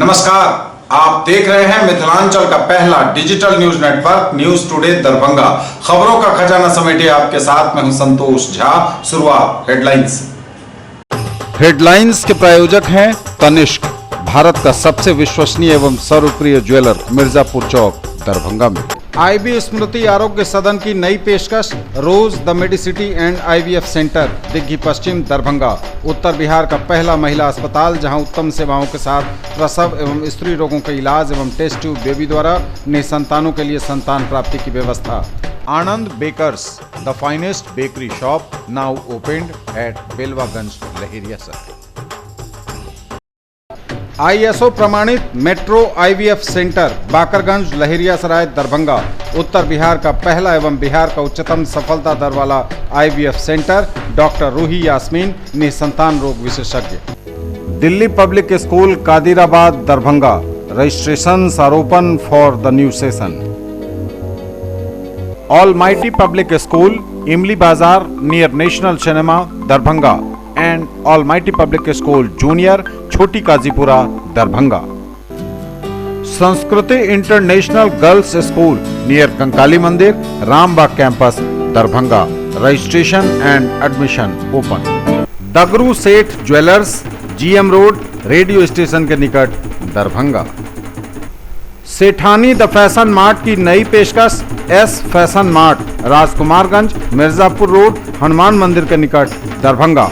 नमस्कार, आप देख रहे हैं मिथिलांचल का पहला digital news network news today Darbhanga. खबरों का खजाना समेटे आपके साथ मैं हूं संतोष झा। शुरुआत हेडलाइंस के प्रायोजक हैं तनिष्क, भारत का सबसे विश्वसनीय एवं सर्वप्रिय ज्वेलर, मिर्जापुर चौक दरभंगा में। आईबी स्मृति आरोग्य सदन की नई पेशकश, Rose the Medicity and IVF centre, Digghi Paschim Darbhanga. उत्तर बिहार का पहला महिला अस्पताल जहां उत्तम सेवाओं के साथ प्रसव एवं स्त्री रोगों के इलाज एवं टेस्ट ट्यूब बेबी द्वारा निसंतानों के लिए संतान प्राप्ति की व्यवस्था। Anand bakers, the finest bakery shop, now opened at Belwaganj, Laheria circle. ISO प्रमाणित metro IVF centre, Bakarganj, Laheriasarai, Darbhanga. उत्तर बिहार का पहला एवं बिहार का उच्चतम सफलता दर वाला IVF centre. Doctor Ruhi Yasmin, निसंतान रोग विशेषज्ञ। Delhi public school, Kadirabad, Darbhanga. Registrations are open for the new session. Almighty public school, Imli Bazar near national cinema, Darbhanga, and Almighty public school junior, छोटी Kazipura, Darbhanga. Sanskriti international girls school near Kankali Mandir, Rambagh campus, Darbhanga. Registration and admission open. Dagru Seth jewellers, GM road, radio station के निकट, Darbhanga. Sethani the fashion mart की नई पेशकश, S fashion mart, Rajkumarganj, Mirzapur road, Hanuman मंदिर के निकट, Darbhanga.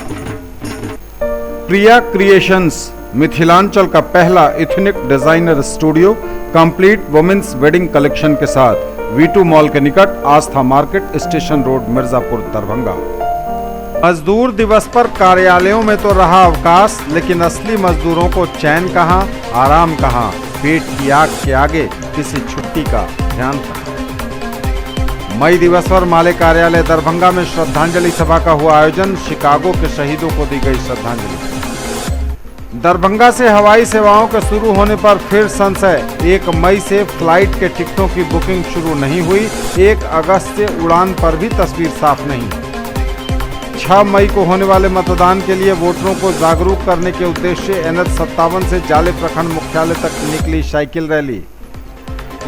Priya creations, Mithilanchal का पहला ethnic designer studio, complete women's wedding collection के साथ, वी2 मॉल के निकट, Astha market, station road, Mirzapur, Darbhanga. मजदूर दिवस पर कार्यालयों में तो रहा अवकाश, लेकिन असली मजदूरों को चैन कहां, आराम कहां, पेट की आग के आगे किसी छुट्टी का ध्यान कहां। मई दिवस पर माले कार्यालय दरभंगा में श्रद्धांजलि सभा का हुआ आयोजन, शिकागो के शहीदों को दी गई श्रद्धांजलि। दरभंगा से हवाई सेवाओं के शुरू होने पर फिर संशय, 1 मई से फ्लाइट के टिकटों की बुकिंग शुरू नहीं हुई, 1 अगस्त से उड़ान पर भी तस्वीर साफ नहीं। 6 मई को होने वाले मतदान के लिए वोटरों को जागरूक करने के उद्देश्य NH57 से जाले प्रखंड मुख्यालय तक निकली साइकिल रैली।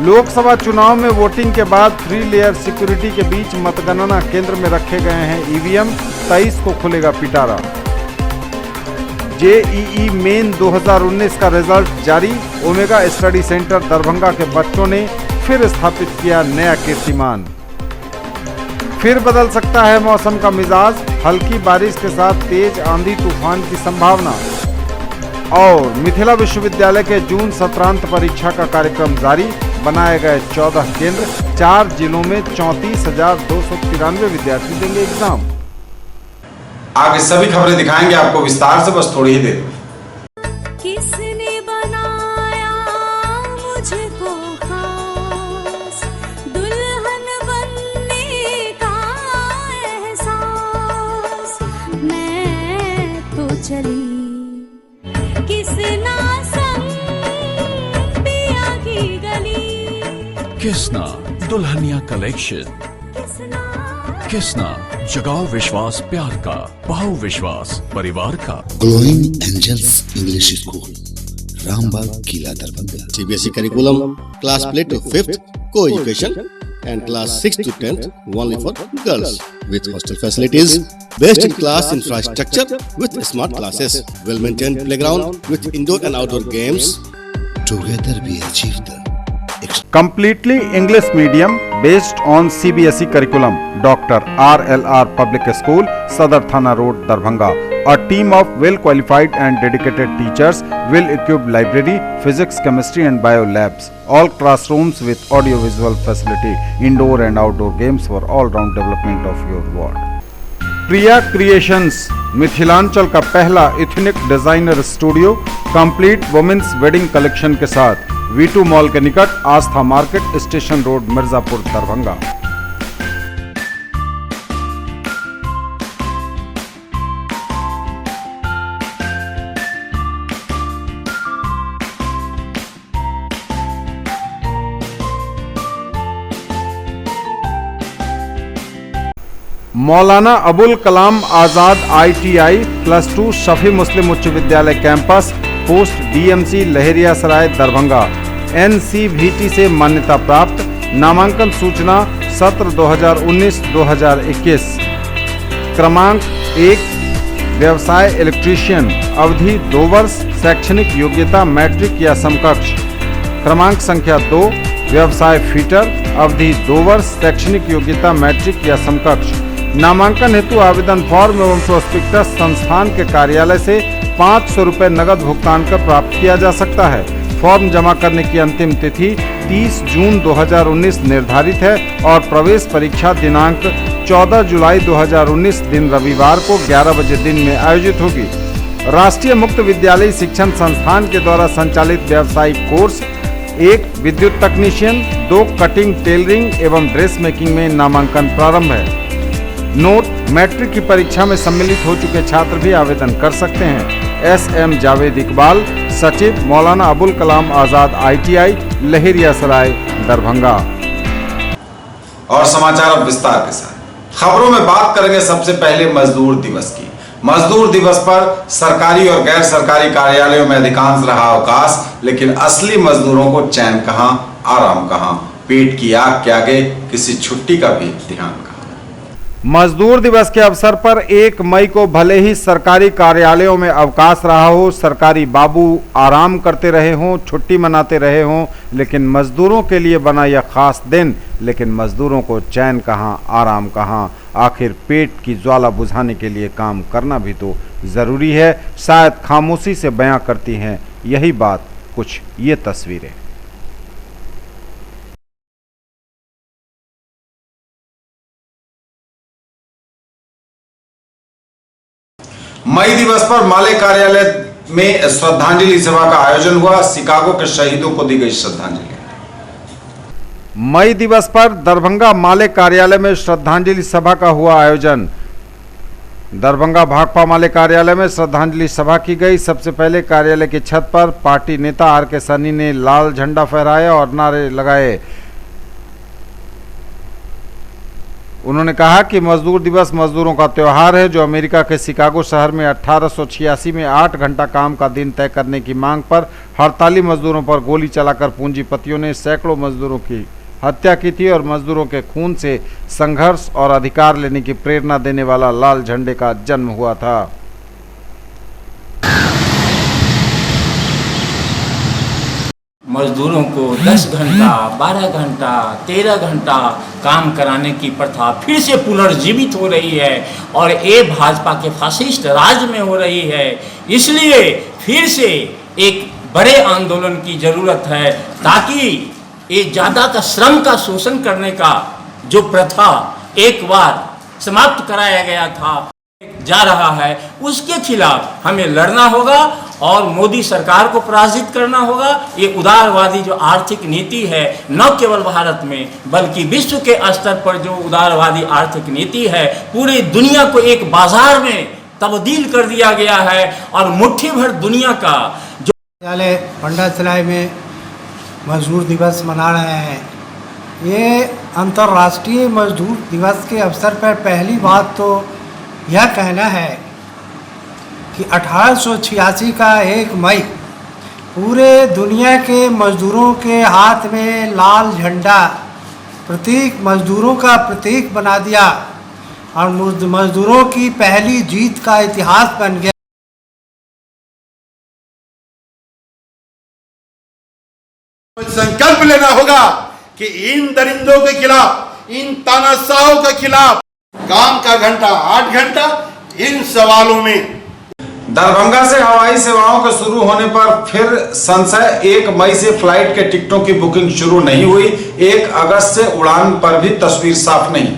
लोकसभा चुनाव में वोटिंग के बाद 3 लेयर सिक्योरिटी के बीच मतगणना केंद्र में रखे गए हैं ईवीएम, 23 को खुलेगा पिटारा। जेईई मेन 2019 का रिजल्ट जारी, ओमेगा स्टडी सेंटर दरभंगा के बच्चों ने फिर स्थापित किया नया कीर्तिमान। फिर बदल सकता है मौसम का मिजाज, हल्की बारिश के साथ तेज आंधी तूफान की संभावना। और मिथिला विश्वविद्यालय के जून सत्रांत परीक्षा का कार्यक्रम जारी, बनाए गए 14 केंद्र, 4 जिलों में 34,293 विद्यार्थी देंगे एग्जाम। आगे सभी खबरें दिखाएंगे आपको विस्तार से, बस थोड़ी ही देर में। किसने बनाया मुझको खास, दुल्हन बनने का एहसास, मैं तो चली किसना संग पिया की गली। किसना दुल्हनिया कलेक्शन, किसना जगाओ विश्वास प्यार का, पाओ विश्वास परिवार का। Glowing angels English school, Rambagh, Kila, Darbhanga. CBSE curriculum, class play to 5th, co-education, and class 6 to 10th only for girls, with hostel facilities, best in class infrastructure with smart classes, well maintained playground with indoor and outdoor games. Together we achieve the Completely English medium based on CBSE curriculum. Dr. RLR Public School, Sadar Thana Road, Darbhanga. A team of well qualified and dedicated teachers, well equipped library, physics, chemistry and bio labs. All classrooms with audio visual facility, indoor and outdoor games for all round development of your ward. Priya creations, Mithilanchal का पहला ethnic designer studio, complete women's wedding collection के साथ, V two mall के निकट, Astha market, station road, Mirzapur, Darbhanga. Maulana Abul Kalam Azad ITI +2 Shafi मुस्लिम उच्च विद्यालय campus, post DMC Laheriasarai Darbhanga NCVT से मान्यता प्राप्त। नामांकन सूचना सत्र 2019-2021। क्रमांक 1 व्यवसाय इलेक्ट्रीशियन, अवधि 2 वर्ष, शैक्षणिक योग्यता मैट्रिक या समकक्ष। क्रमांक संख्या 2 व्यवसाय फिटर, अवधि 2 वर्ष, शैक्षणिक योग्यता मैट्रिक या समकक्ष। नामांकन हेतु आवेदन फॉर्म एवं प्रोस्पेक्टस संस्थान के कार्यालय से 500 रुपये नगद भुगतान कर प्राप्त किया जा सकता है। फॉर्म जमा करने की अंतिम तिथि 30 जून 2019 निर्धारित है और प्रवेश परीक्षा दिनांक 14 जुलाई 2019 दिन रविवार को 11 बजे दिन में आयोजित होगी। राष्ट्रीय मुक्त विद्यालय शिक्षण संस्थान के द्वारा संचालित व्यावसायिक कोर्स 1 विद्युत तकनीशियन, 2 कटिंग टेलरिंग एवं ड्रेस मेकिंग में नामांकन प्रारंभ है। नोट: मैट्रिक की परीक्षा में सम्मिलित हो चुके छात्र भी आवेदन कर सकते हैं। SM जावेद इकबाल, सचिव, मौलाना अबुल कलाम आजाद ITI, लहेरियासराय दरभंगा। और समाचार अब विस्तार के साथ। खबरों में बात करेंगे सबसे पहले मजदूर दिवस की। मजदूर दिवस पर सरकारी और गैर सरकारी कार्यालयों में अधिकांश रहा अवकाश, लेकिन असली मजदूरों को चैन कहां, आराम कहां, पेट की आग के आगे किसी छुट्टी का भी ध्यान कहां। मजदूर दिवस के अवसर पर 1 मई को भले ही सरकारी कार्यालयों में अवकाश रहा हो, सरकारी बाबू आराम करते रहे हों, छुट्टी मनाते रहे हों, लेकिन मजदूरों के लिए बना यह खास दिन, लेकिन मजदूरों को चैन कहां, आराम कहां, आखिर पेट की ज्वाला बुझाने के लिए काम करना भी तो जरूरी है। शायद खामोशी से बयां करती हैं यही बात कुछ ये तस्वीरें। मई दिवस पर माले कार्यालय में श्रद्धांजलि सभा का आयोजन हुआ। शिकागो के शहीदों को दी गई श्रद्धांजलि। मई दिवस पर दरभंगा माले कार्यालय में श्रद्धांजलि सभा का हुआ आयोजन। दरभंगा भाकपा माले कार्यालय में श्रद्धांजलि सभा की गई। सबसे पहले कार्यालय की छत पर पार्टी नेता RK सन्नी ने लाल झंडा फहराया और नारे लगाए। उन्होंने कहा कि मजदूर दिवस मजदूरों का त्यौहार है, जो अमेरिका के शिकागो शहर में 1886 में 8 घंटा काम का दिन तय करने की मांग पर हड़ताली मजदूरों पर गोली चलाकर पूंजीपतियों ने सैकड़ों मजदूरों की हत्या की थी और मजदूरों के खून से संघर्ष और अधिकार लेने की प्रेरणा देने वाला लाल झंडे का जन्म हुआ था। मजदूरों को 10 घंटा, 12 घंटा, 13 घंटा काम कराने की प्रथा फिर से पुनर्जीवित हो रही है और ये भाजपा के फासिस्ट राज में हो रही है। इसलिए फिर से एक बड़े आंदोलन की जरूरत है ताकि ये ज़्यादा का श्रम का शोषण करने का जो प्रथा एक बार समाप्त कराया गया था जा रहा है, उसके खिलाफ हमें लड़ना होगा और मोदी सरकार को पराजित करना होगा। ये उदारवादी जो आर्थिक नीति है, न केवल भारत में बल्कि विश्व के स्तर पर जो उदारवादी आर्थिक नीति है, पूरी दुनिया को एक बाजार में तब्दील कर दिया गया है और मुट्ठी भर दुनिया का जो विद्यालय पंडाचलाई में मजदूर दिवस मना रहे हैं। ये अंतर्राष्ट्रीय मजदूर दिवस के अवसर पर पहली बात तो यह कहना है कि 1886 का 1 मई पूरे दुनिया के मजदूरों के हाथ में लाल झंडा प्रतीक, मजदूरों का प्रतीक बना दिया और मजदूरों की पहली जीत का इतिहास बन गया। संकल्प लेना होगा कि इन दरिंदों के खिलाफ, इन तानाशाहों के खिलाफ काम का घंटा 8 घंटा, इन सवालों में दरभंगा से हवाई सेवाओं के शुरू होने पर फिर संशय। 1 मई से फ्लाइट के टिकटों की बुकिंग शुरू नहीं हुई। 1 अगस्त से उड़ान पर भी तस्वीर साफ नहीं।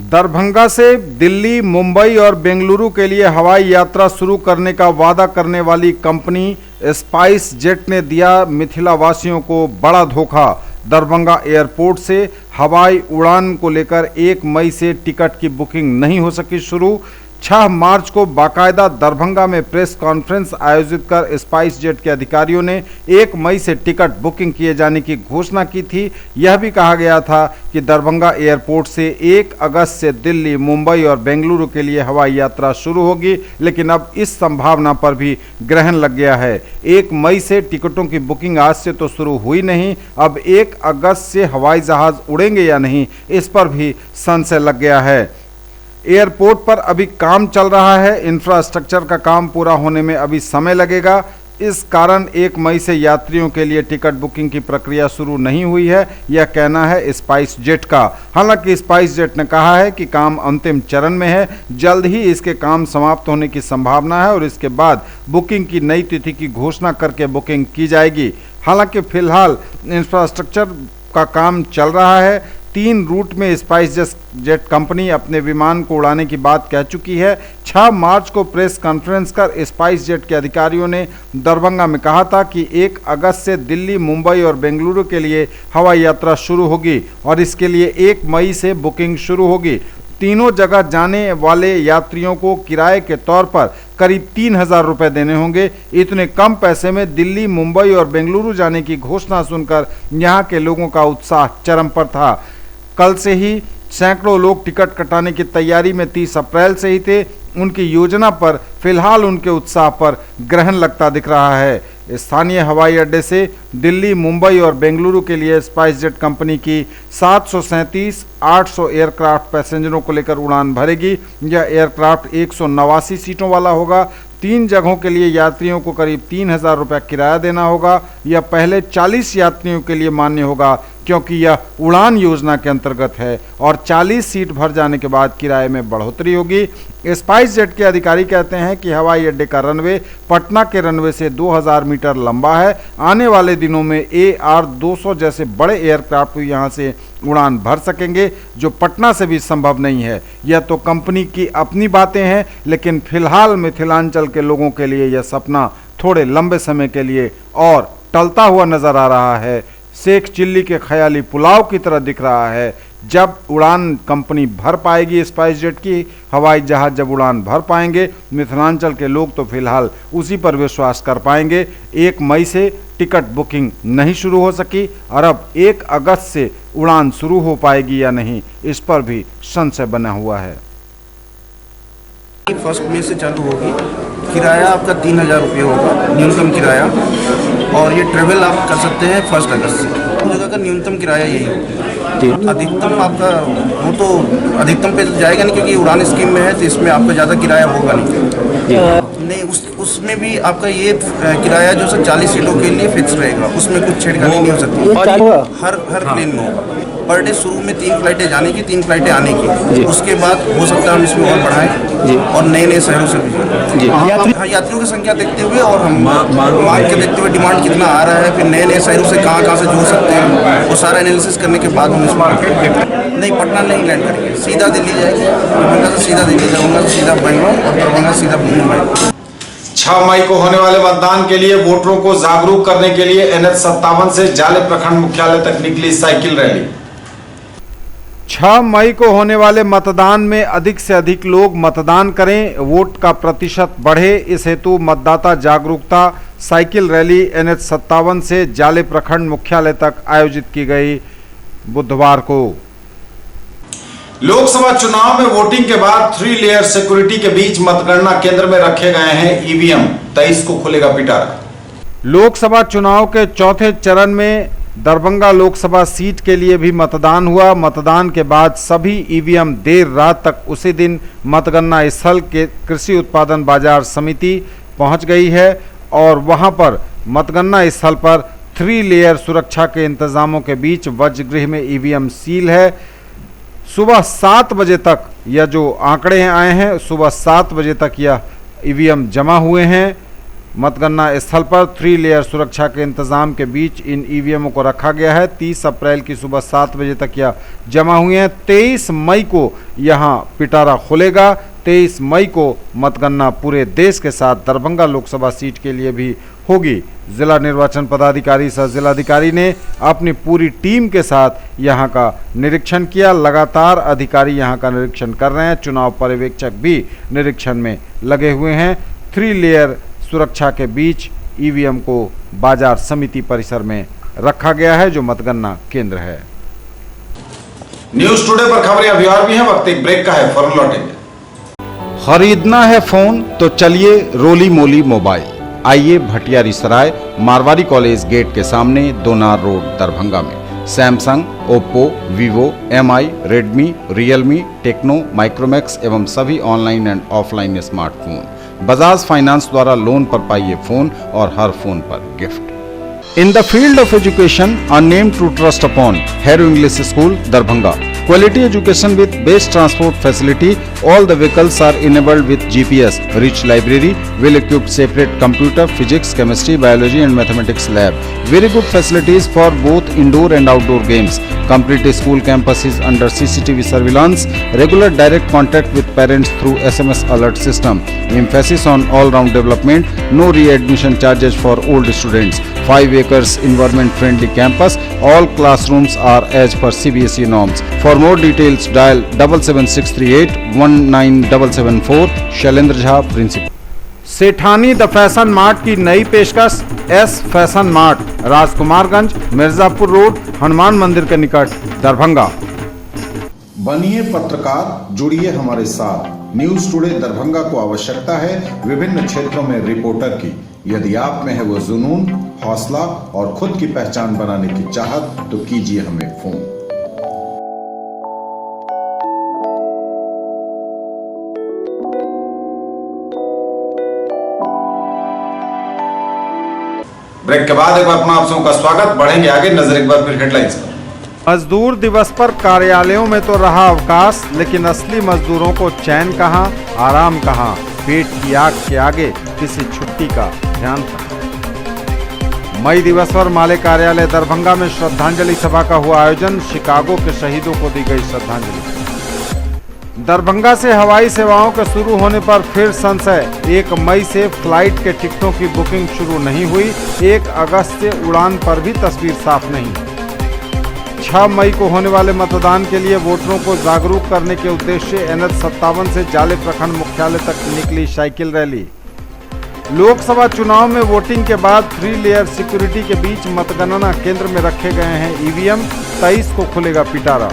दरभंगा से दिल्ली, मुंबई और बेंगलुरु के लिए हवाई यात्रा शुरू करने का वादा करने वाली कंपनी स्पाइस जेट ने दिया मिथिला वासियों को बड़ा धोखा। दरभंगा एयरपोर्ट से हवाई उड़ान को लेकर 1 मई से टिकट की बुकिंग नहीं हो सकी शुरू। 6 मार्च को बाकायदा दरभंगा में प्रेस कॉन्फ्रेंस आयोजित कर स्पाइस जेट के अधिकारियों ने 1 मई से टिकट बुकिंग किए जाने की घोषणा की थी। यह भी कहा गया था कि दरभंगा एयरपोर्ट से 1 अगस्त से दिल्ली, मुंबई और बेंगलुरु के लिए हवाई यात्रा शुरू होगी, लेकिन अब इस संभावना पर भी ग्रहण लग गया है। 1 मई से टिकटों की बुकिंग आज से तो शुरू हुई नहीं, अब 1 अगस्त से हवाई जहाज उड़ेंगे या नहीं, इस पर भी संशय लग गया है। एयरपोर्ट पर अभी काम चल रहा है, इंफ्रास्ट्रक्चर का काम पूरा होने में अभी समय लगेगा। इस कारण 1 मई से यात्रियों के लिए टिकट बुकिंग की प्रक्रिया शुरू नहीं हुई है, यह कहना है स्पाइस जेट का। हालांकि स्पाइस जेट ने कहा है कि काम अंतिम चरण में है, जल्द ही इसके काम समाप्त होने की संभावना है और इसके बाद बुकिंग की नई तिथि की घोषणा करके बुकिंग की जाएगी। हालांकि फिलहाल इंफ्रास्ट्रक्चर का काम चल रहा है। 3 रूट में स्पाइस जेट कंपनी अपने विमान को उड़ाने की बात कह चुकी है। 6 मार्च को प्रेस कॉन्फ्रेंस कर स्पाइस जेट के अधिकारियों ने दरभंगा में कहा था कि 1 अगस्त से दिल्ली, मुंबई और बेंगलुरु के लिए हवाई यात्रा शुरू होगी और इसके लिए 1 मई से बुकिंग शुरू होगी। तीनों जगह जाने वाले यात्रियों को किराए के तौर पर करीब 3,000 रुपये देने होंगे। इतने कम पैसे में दिल्ली, मुंबई और बेंगलुरु जाने की घोषणा सुनकर यहाँ के लोगों का उत्साह चरम पर था। कल से ही सैकड़ों लोग टिकट कटाने की तैयारी में 30 अप्रैल से ही थे। उनकी योजना पर फिलहाल उनके उत्साह पर ग्रहण लगता दिख रहा है। स्थानीय हवाई अड्डे से दिल्ली, मुंबई और बेंगलुरु के लिए स्पाइस जेट कंपनी की 737 800 एयरक्राफ्ट पैसेंजरों को लेकर उड़ान भरेगी। यह एयरक्राफ्ट 189 सीटों वाला होगा। 3 जगहों के लिए यात्रियों को करीब 3,000 रुपये किराया देना होगा। यह पहले 40 यात्रियों के लिए मान्य होगा क्योंकि यह उड़ान योजना के अंतर्गत है और 40 सीट भर जाने के बाद किराए में बढ़ोतरी होगी। स्पाइस जेट के अधिकारी कहते हैं कि हवाई अड्डे का रनवे पटना के रनवे से 2000 मीटर लंबा है। आने वाले दिनों में AR-200 जैसे बड़े एयरक्राफ्ट यहाँ से उड़ान भर सकेंगे, जो पटना से भी संभव नहीं है। यह तो कंपनी की अपनी बातें हैं, लेकिन फिलहाल मिथिलांचल के लोगों के लिए यह सपना थोड़े लंबे समय के लिए और टलता हुआ नजर आ रहा है। शेख चिल्ली के ख्याली पुलाव की तरह दिख रहा है। जब उड़ान कंपनी भर पाएगी, स्पाइस जेट की हवाई जहाज जब उड़ान भर पाएंगे, मिथिलांचल के लोग तो फिलहाल उसी पर विश्वास कर पाएंगे। 1 मई से टिकट बुकिंग नहीं शुरू हो सकी और अब 1 अगस्त से उड़ान शुरू हो पाएगी या नहीं, इस पर भी संशय बना हुआ है। 1 मई से चालू होगी। किराया आपका 3,000 रुपये होगा, न्यूनतम किराया, और ये ट्रेवल आप कर सकते हैं 1 अगस्त से। उस जगह का न्यूनतम किराया यही होगा। अधिकतम आपका वो तो अधिकतम पे जाएगा नहीं, क्योंकि उड़ान स्कीम में है, तो इसमें आपका ज़्यादा किराया होगा नहीं। उसमें भी आपका ये किराया जो है 40 सीटों के लिए फिक्स रहेगा, उसमें कुछ छेड़खानी नहीं हो सकती। हर प्लेन में होगा। पर डे शुरू में 3 फ्लाइटें जाने की, 3 फ्लाइटें आने की। उसके बाद हो सकता है हम इसमें और बढ़ाएं और नए शहरों से भी। यात्रियों की संख्या देखते हुए और हम मांग के देखते हुए डिमांड कितना आ रहा है, फिर नए शहरों से कहाँ से जोड़ सकते हैं, वो सारा एनालिसिस करने के बाद हम इसमें नहीं, पटना नहीं लैंड करेंगे, सीधा दिल्ली जाएंगे। दरभंगा से सीधा दिल्ली, दरभंगा से सीधा बेंगलोर और दरभंगा से सीधा मुंबई। 6 मई को होने वाले मतदान के लिए वोटरों को जागरूक करने के लिए NH57 से जाले प्रखंड मुख्यालय तक निकली साइकिल रैली। 6 मई को होने वाले मतदान में अधिक से अधिक लोग मतदान करें, वोट का प्रतिशत बढ़े, इस हेतु मतदाता जागरूकता साइकिल रैली NH57 से जाले प्रखंड मुख्यालय तक आयोजित की गई बुधवार को। लोकसभा चुनाव में वोटिंग के बाद 3 लेयर सिक्योरिटी के बीच मतगणना केंद्र में रखे गए हैं EVM। 23 को खुलेगा पिटारा। लोकसभा चुनाव के चौथे चरण में दरभंगा लोकसभा सीट के लिए भी मतदान हुआ। मतदान के बाद सभी EVM देर रात तक उसी दिन मतगणना स्थल के कृषि उत्पादन बाजार समिति पहुंच गई है और वहां पर मतगणना स्थल पर 3 लेयर सुरक्षा के इंतजामों के बीच वजगृह में EVM सील है। सुबह 7 बजे तक यह जो आंकड़े आए हैं, सुबह 7 बजे तक यह EVM जमा हुए हैं। मतगणना स्थल पर 3 लेयर सुरक्षा के इंतजाम के बीच इन EVM को रखा गया है। 30 अप्रैल की सुबह 7 बजे तक यह जमा हुए हैं। 23 मई को यहां पिटारा खुलेगा। 23 मई को मतगणना पूरे देश के साथ दरभंगा लोकसभा सीट के लिए भी होगी। जिला निर्वाचन पदाधिकारी सह जिलाधिकारी ने अपनी पूरी टीम के साथ यहां का निरीक्षण किया। लगातार अधिकारी यहां का निरीक्षण कर रहे हैं। चुनाव पर्यवेक्षक भी निरीक्षण में लगे हुए हैं। 3 लेयर सुरक्षा के बीच ईवीएम को बाजार समिति परिसर में रखा गया है, जो मतगणना केंद्र है। न्यूज टुडे पर खबरें अभी और भी हैं, वक्त एक ब्रेक का है, फौरन लौटेंगे। खरीदना है फोन तो चलिए रोली मोली मोबाइल। आइए भटियारी सराय मारवाड़ी कॉलेज गेट के सामने दोनार रोड दरभंगा में Samsung, Oppo, Vivo, MI, Redmi, Realme, Tecno, Micromax एवं सभी online and offline smartphone Bajaj finance द्वारा लोन पर पाइए फोन और हर फोन पर gift. In the field of education, a name to trust upon, Hero English School, Darbhanga. Quality education with best transport facility. All the vehicles are enabled with GPS. Rich library, well-equipped separate computer, physics, chemistry, biology and mathematics lab. Very good facilities for both indoor and outdoor games. Complete school campus is under CCTV surveillance. Regular direct contact with parents through SMS alert system. Emphasis on all-round development. No re-admission charges for old students. 5 acres environment friendly campus. All classrooms are as per CBSE norms. For more details dial 77638 19774 Shailendra Jha principal. Sethani the fashion mart की नई पेशकश S fashion mart, Rajkumarganj, Mirzapur road, Hanuman मंदिर के निकट, दरभंगा। बनिए पत्रकार, जुड़िए हमारे साथ। न्यूज टुडे दरभंगा को आवश्यकता है विभिन्न क्षेत्रों में रिपोर्टर की। यदि आप में है वो जुनून, हौसला और खुद की पहचान बनाने की चाहत, तो कीजिए हमें फोन। ब्रेक के बाद एक बार पुनः आप सबों का स्वागत। बढ़ेंगे आगे, नजर एक बार फिर हेडलाइंस पर। मजदूर दिवस पर कार्यालयों में तो रहा अवकाश, लेकिन असली मजदूरों को चैन कहां, आराम कहां। पेट की आग के आगे किसी छुट्टी का ध्यान था। मई दिवस पर माले कार्यालय दरभंगा में श्रद्धांजलि सभा का हुआ आयोजन। शिकागो के शहीदों को दी गई श्रद्धांजलि। दरभंगा से हवाई सेवाओं के शुरू होने पर फिर संशय। 1 मई से फ्लाइट के टिकटों की बुकिंग शुरू नहीं हुई। 1 अगस्त से उड़ान पर भी तस्वीर साफ नहीं। 6 मई को होने वाले मतदान के लिए वोटरों को जागरूक करने के उद्देश्य NH57 से जाले प्रखंड मुख्यालय तक निकली साइकिल रैली। लोकसभा चुनाव में वोटिंग के बाद 3 लेयर सिक्योरिटी के बीच मतगणना केंद्र में रखे गए हैं ईवीएम। 23 को खुलेगा पिटारा।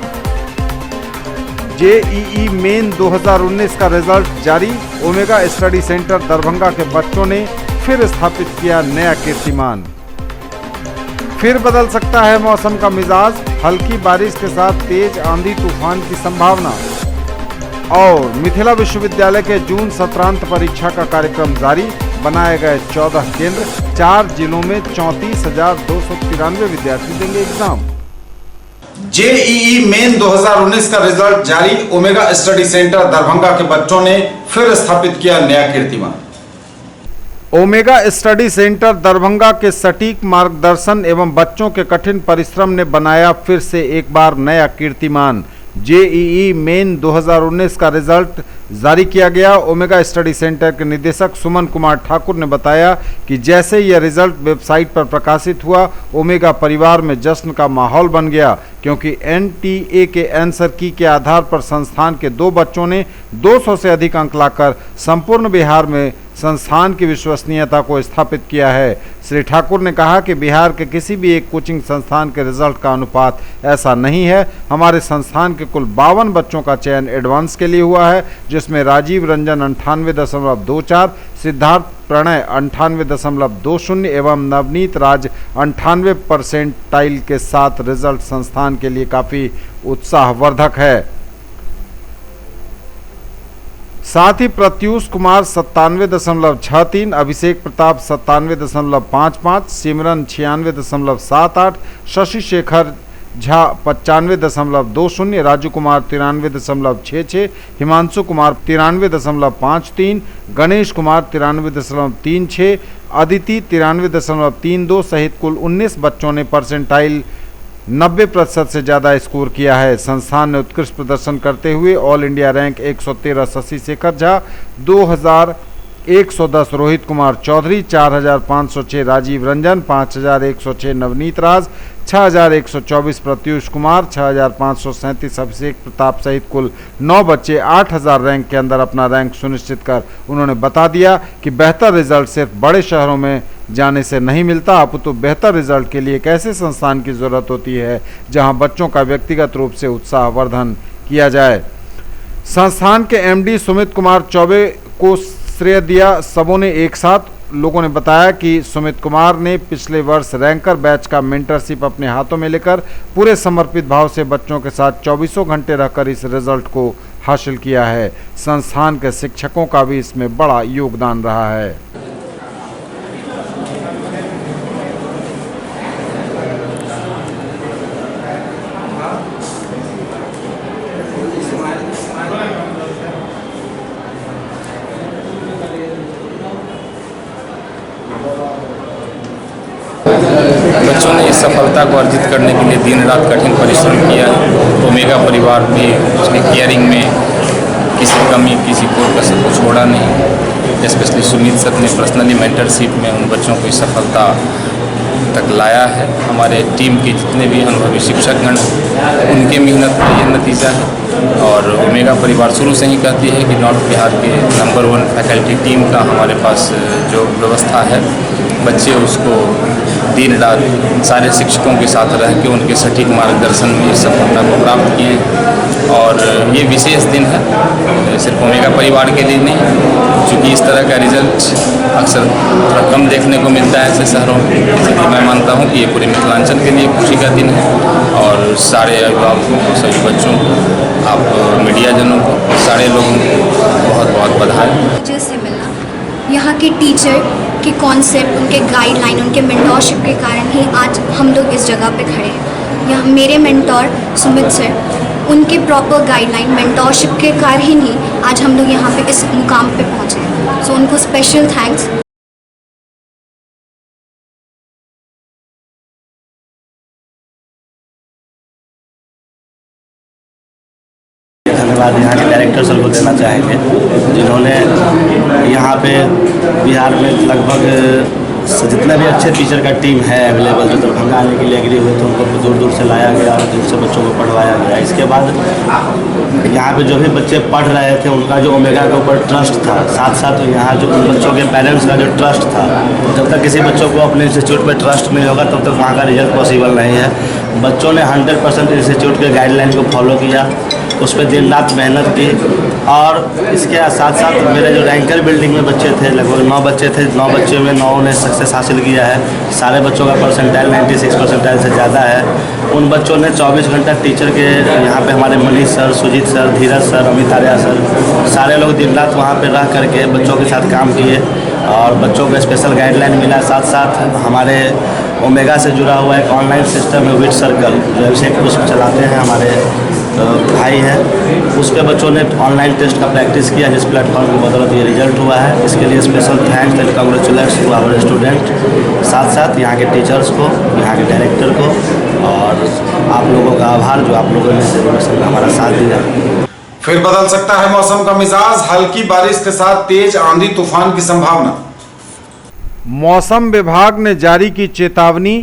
JEE मेन 2019 का रिजल्ट जारी। ओमेगा स्टडी सेंटर दरभंगा के बच्चों ने फिर स्थापित किया नया कीर्तिमान। फिर बदल सकता है मौसम का मिजाज, हल्की बारिश के साथ तेज आंधी तूफान की संभावना। और मिथिला विश्वविद्यालय के जून सत्रांत परीक्षा का कार्यक्रम जारी। बनाए गए 14 केंद्र, 4 जिलों में 34,293 विद्यार्थी देंगे एग्जाम। JEE मेन 2019 का रिजल्ट जारी। ओमेगा स्टडी सेंटर दरभंगा के बच्चों ने फिर स्थापित किया नया कीर्तिमान। ओमेगा स्टडी सेंटर दरभंगा के सटीक मार्गदर्शन एवं बच्चों के कठिन परिश्रम ने बनाया फिर से एक बार नया कीर्तिमान। JEE मेन 2019 का रिजल्ट जारी किया गया। ओमेगा स्टडी सेंटर के निदेशक सुमन कुमार ठाकुर ने बताया कि जैसे यह रिजल्ट वेबसाइट पर प्रकाशित हुआ, ओमेगा परिवार में जश्न का माहौल बन गया, क्योंकि NTA के आंसर की के आधार पर संस्थान के 2 बच्चों ने 200 से अधिक अंक लाकर संपूर्ण बिहार में संस्थान की विश्वसनीयता को स्थापित किया है। श्री ठाकुर ने कहा कि बिहार के किसी भी एक कोचिंग संस्थान के रिजल्ट का अनुपात ऐसा नहीं है। हमारे संस्थान के कुल 52 बच्चों का चयन एडवांस के लिए हुआ है, जिसमें राजीव रंजन 98.24, सिद्धार्थ प्रणय 98.20 एवं नवनीत राज 98% के साथ रिजल्ट संस्थान के लिए काफी उत्साहवर्धक है। साथ ही प्रत्यूष कुमार 97.63, अभिषेक प्रताप 97.55, सिमरन 96.78, शशि शेखर झा 95.20, राजू कुमार 93.66, हिमांशु कुमार 93.53, गणेश कुमार 93.36, अदिति 93.32 सहित कुल 19 बच्चों ने परसेंटाइल 90% से ज़्यादा स्कोर किया है। संस्थान ने उत्कृष्ट प्रदर्शन करते हुए all India rank 113 Shashi Shekhar Jha, 110 Rohit Kumar Chaudhary, 4506 Rajiv Ranjan, 5106 Navneet Raj, 6124 Pratyush Kumar, 6537 Abhishek Pratap सहित कुल 9 बच्चे 8000 रैंक के अंदर अपना रैंक सुनिश्चित कर उन्होंने बता दिया कि बेहतर रिजल्ट सिर्फ बड़े शहरों में जाने से नहीं मिलता, अपितु बेहतर रिजल्ट के लिए एक ऐसे संस्थान की जरूरत होती है जहां बच्चों का व्यक्तिगत रूप से उत्साहवर्धन किया जाए। संस्थान के एमडी सुमित कुमार चौबे को श्रेय दिया सबों ने एक साथ। लोगों ने बताया कि सुमित कुमार ने पिछले वर्ष रैंकर बैच का मेंटरशिप अपने हाथों में लेकर पूरे समर्पित भाव से बच्चों के साथ 24 घंटे रहकर इस रिजल्ट को हासिल किया है। संस्थान के शिक्षकों का भी इसमें बड़ा योगदान रहा है। बच्चों ने इस सफलता को अर्जित करने के लिए दिन रात कठिन परिश्रम किया है। ओमेगा परिवार भी उसकी केयरिंग में किसी कमी किसी को कसर को छोड़ा नहीं। स्पेशली सुमित सर ने पर्सनली मेंटरशिप में उन बच्चों को इस सफलता तक लाया है। हमारे टीम के जितने भी अनुभवी शिक्षकगण उनके मेहनत का ये नतीजा है। और ओमेगा परिवार शुरू से ही कहती है कि नॉर्थ बिहार के नंबर 1 फैकल्टी टीम का हमारे पास जो व्यवस्था है, बच्चे उसको दिन रात सारे शिक्षकों के साथ रह के उनके सटीक मार्गदर्शन में इस सफलता को प्राप्त किए। और ये विशेष दिन है सिर्फ ओमेगा परिवार के लिए नहीं, क्योंकि इस तरह का रिजल्ट अक्सर थोड़ा कम देखने को मिलता है ऐसे शहरों में। इसलिए मैं मानता हूँ कि ये पूरे मिथिलांचल के लिए खुशी का दिन है। और सारे अभिभावकों को, सभी बच्चों को, आप मीडिया जनों को, सारे लोगों को बहुत बहुत बधाई। से मिलना, यहाँ के टीचर के कॉन्सेप्ट, उनके गाइडलाइन, उनके मेंटोरशिप के कारण ही आज हम लोग इस जगह पे खड़े हैं। यहाँ मेरे मेंटोर सुमित सर, उनके प्रॉपर गाइडलाइन मेंटोरशिप के कारण ही आज हम लोग यहाँ पे इस मुकाम पे पहुँचे हैं। सो उनको स्पेशल थैंक्स। धन्यवाद यहाँ के डायरेक्टर सर को देना चाहेंगे, जिन्होंने यहाँ पे बिहार में लगभग जितने भी अच्छे टीचर का टीम है अवेलेबल, जो दरभंगा आने के लिए एग्री हुए थे, उनको दूर दूर से लाया गया और दूर से बच्चों को पढ़वाया गया। इसके बाद यहाँ पे जो भी बच्चे पढ़ रहे थे, उनका जो ओमेगा के ऊपर ट्रस्ट था, साथ साथ यहाँ जो उन बच्चों के पेरेंट्स का जो ट्रस्ट था, जब तक किसी बच्चों को अपने इंस्टीट्यूट पे ट्रस्ट नहीं होगा तब तक वहाँ का रिजल्ट पॉसिबल नहीं है। बच्चों ने 100% इंस्टीट्यूट के गाइडलाइन को फॉलो किया, उस पर दिन रात मेहनत की। और इसके साथ साथ मेरे जो रैंकर बिल्डिंग में बच्चे थे, लगभग 9 बच्चे थे, 9 बच्चों में 9 ने सक्सेस हासिल किया है। सारे बच्चों का परसेंटाइल 96 परसेंटाइल से ज़्यादा है। उन बच्चों ने 24 घंटा टीचर के, यहाँ पे हमारे मनीष सर, सुजीत सर, धीरज सर, अमित आर्या सर, सारे लोग दिन रात वहाँ पे रह करके बच्चों के साथ काम किए और बच्चों को स्पेशल गाइडलाइन मिला। साथ साथ हमारे ओमेगा से जुड़ा हुआ एक ऑनलाइन सिस्टम है विट सर्कल, जो अभिषेक पुष्प चलाते हैं, हमारे भाई हैं, उस पर बच्चों ने ऑनलाइन टेस्ट का प्रैक्टिस किया, जिस प्लेटफॉर्म की बदौलत ये रिजल्ट हुआ है। इसके लिए special thanks and congratulates to our student. साथ साथ यहाँ के टीचर्स को, यहाँ के डायरेक्टर को और आप लोगों का आभार जो आप लोगों ने हमारा साथ दिया। फिर बदल सकता है मौसम का मिजाज, हल्की बारिश के साथ तेज आंधी तूफान की संभावना। मौसम विभाग ने जारी की चेतावनी,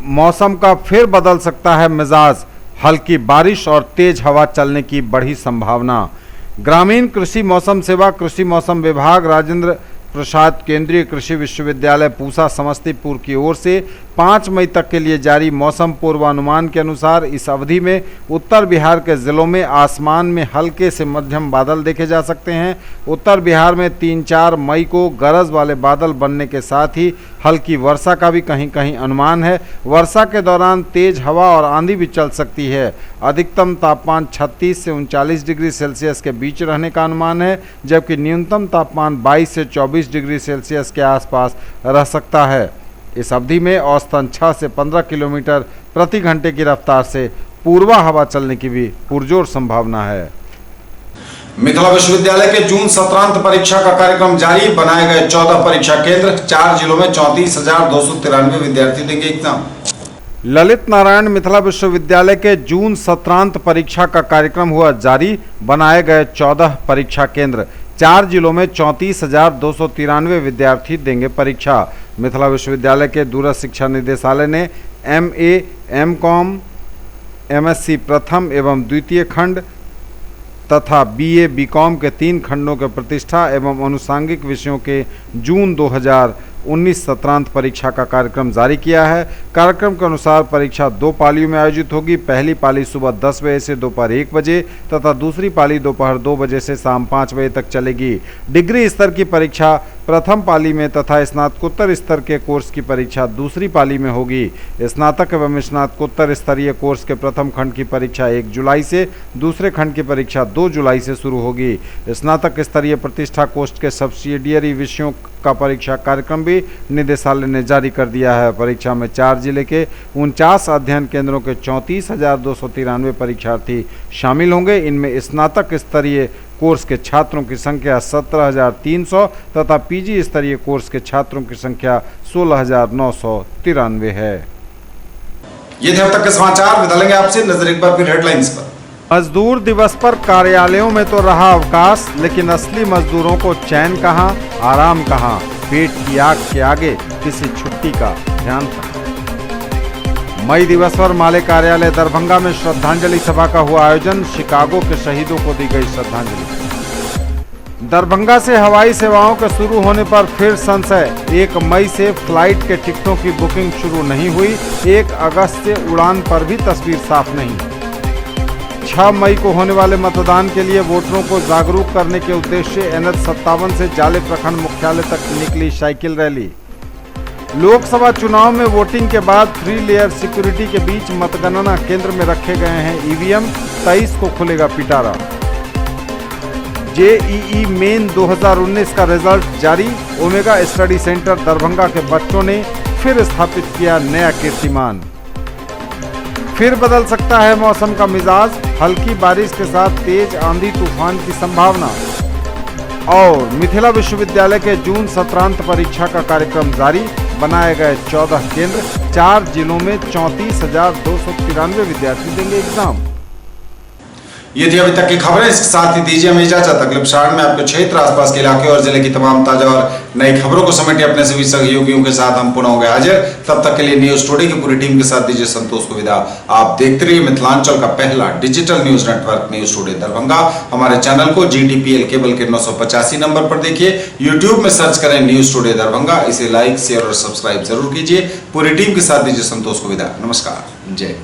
मौसम का फिर बदल सकता है मिजाज, हल्की बारिश और तेज हवा चलने की बढ़ी संभावना। ग्रामीण कृषि मौसम सेवा कृषि मौसम विभाग राजेंद्र प्रसाद केंद्रीय कृषि विश्वविद्यालय पूसा समस्तीपुर की ओर से 5 मई तक के लिए जारी मौसम पूर्वानुमान के अनुसार इस अवधि में उत्तर बिहार के ज़िलों में आसमान में हल्के से मध्यम बादल देखे जा सकते हैं। उत्तर बिहार में 3-4 मई को गरज वाले बादल बनने के साथ ही हल्की वर्षा का भी कहीं कहीं अनुमान है। वर्षा के दौरान तेज हवा और आंधी भी चल सकती है। अधिकतम तापमान 36 से 39 डिग्री सेल्सियस के बीच रहने का अनुमान है, जबकि न्यूनतम तापमान 22 से 24 डिग्री सेल्सियस के आसपास रह सकता है। इस अवधि में औसतन 6 से 15 किलोमीटर प्रति घंटे की रफ्तार से पूर्वा हवा चलने की भी पुरजोर संभावना है। मिथिला विश्वविद्यालय के जून सत्रांत परीक्षा का कार्यक्रम जारी, बनाए गए 14 परीक्षा केंद्र, 4 जिलों में 34,293 विद्यार्थी देंगे एग्जाम। ललित नारायण मिथिला विश्वविद्यालय के जून सत्रांत परीक्षा का कार्यक्रम हुआ जारी, बनाए गए 14 परीक्षा केंद्र, 4 जिलों में 34,293 विद्यार्थी देंगे परीक्षा। मिथिला विश्वविद्यालय के दूरस्थ शिक्षा निदेशालय ने MA, M.Com, MSc प्रथम एवं द्वितीय खंड तथा BA, B.Com के 3 खंडों के प्रतिष्ठा एवं अनुषांगिक विषयों के जून 2019 सत्रांत परीक्षा का कार्यक्रम जारी किया है। कार्यक्रम के अनुसार परीक्षा 2 पालियों में आयोजित होगी। पहली पाली सुबह 10 बजे से दोपहर 1 बजे तथा दूसरी पाली दोपहर 2 बजे से शाम 5 बजे तक चलेगी। डिग्री स्तर की परीक्षा प्रथम पाली में तथा स्नातकोत्तर स्तर के कोर्स की परीक्षा दूसरी पाली में होगी। स्नातक एवं स्नातकोत्तर स्तरीय कोर्स के प्रथम खंड की परीक्षा 1 जुलाई से, दूसरे खंड की परीक्षा 2 जुलाई से शुरू होगी। स्नातक स्तरीय प्रतिष्ठा कोर्स के सब्सिडियरी विषयों का परीक्षा कार्यक्रम भी निदेशालय ने जारी कर दिया है। परीक्षा में 4 जिले के 49 अध्ययन केंद्रों के 34,293 परीक्षार्थी शामिल होंगे। इनमें स्नातक स्तरीय कोर्स के छात्रों की संख्या 17,300 तथा PG स्तरीय कोर्स के छात्रों की संख्या 16,993 है। ये थे अब तक के समाचार। बदलेंगे आपसे नजर एक बार फिर हेडलाइंस पर। मजदूर दिवस पर कार्यालयों में तो रहा अवकाश, लेकिन असली मजदूरों को चैन कहां, आराम कहां। पेट की आग के आगे किसी छुट्टी का ध्यान था। मई दिवस पर माले कार्यालय दरभंगा में श्रद्धांजलि सभा का हुआ आयोजन। शिकागो के शहीदों को दी गई श्रद्धांजलि। दरभंगा से हवाई सेवाओं के शुरू होने पर फिर संशय। 1 मई से फ्लाइट के टिकटों की बुकिंग शुरू नहीं हुई। 1 अगस्त से उड़ान पर भी तस्वीर साफ नहीं। 6 मई को होने वाले मतदान के लिए वोटरों को जागरूक करने के उद्देश्य से NH57 से जाले प्रखंड मुख्यालय तक निकली साइकिल रैली। लोकसभा चुनाव में वोटिंग के बाद 3 लेयर सिक्योरिटी के बीच मतगणना केंद्र में रखे गए हैं EVM। 23 को खुलेगा पिटारा। JEE मेन 2019 का रिजल्ट जारी। ओमेगा स्टडी सेंटर दरभंगा के बच्चों ने फिर स्थापित किया नया कीर्तिमान। फिर बदल सकता है मौसम का मिजाज। हल्की बारिश के साथ तेज आंधी तूफान की संभावना। और मिथिला विश्वविद्यालय के जून सत्रांत परीक्षा का कार्यक्रम जारी। बनाए गए 14 केंद्र। 4 जिलों में 34,293 विद्यार्थी देंगे एग्जाम। ये थी अभी तक की खबरें। इसके साथ ही दीजिए हमें इजाजत। अगले प्रसारण में आपके क्षेत्र, आसपास के इलाके और जिले की तमाम ताजा और नई खबरों को समेटे अपने सभी सहयोगियों के साथ हम पुनः होंगे हाजिर। तब तक के लिए न्यूज टुडे की पूरी टीम के साथ दीजिए संतोष को विदा। आप देखते रहिए मिथिलांचल का पहला digital news network news today Darbhanga. हमारे चैनल को GTPL केबल के 985 नंबर पर देखिए। यूट्यूब में सर्च करें न्यूज टुडे दरभंगा। इसे लाइक, शेयर और सब्सक्राइब जरूर कीजिए। पूरी टीम के साथ दीजिए संतोष को विदा। नमस्कार, जय।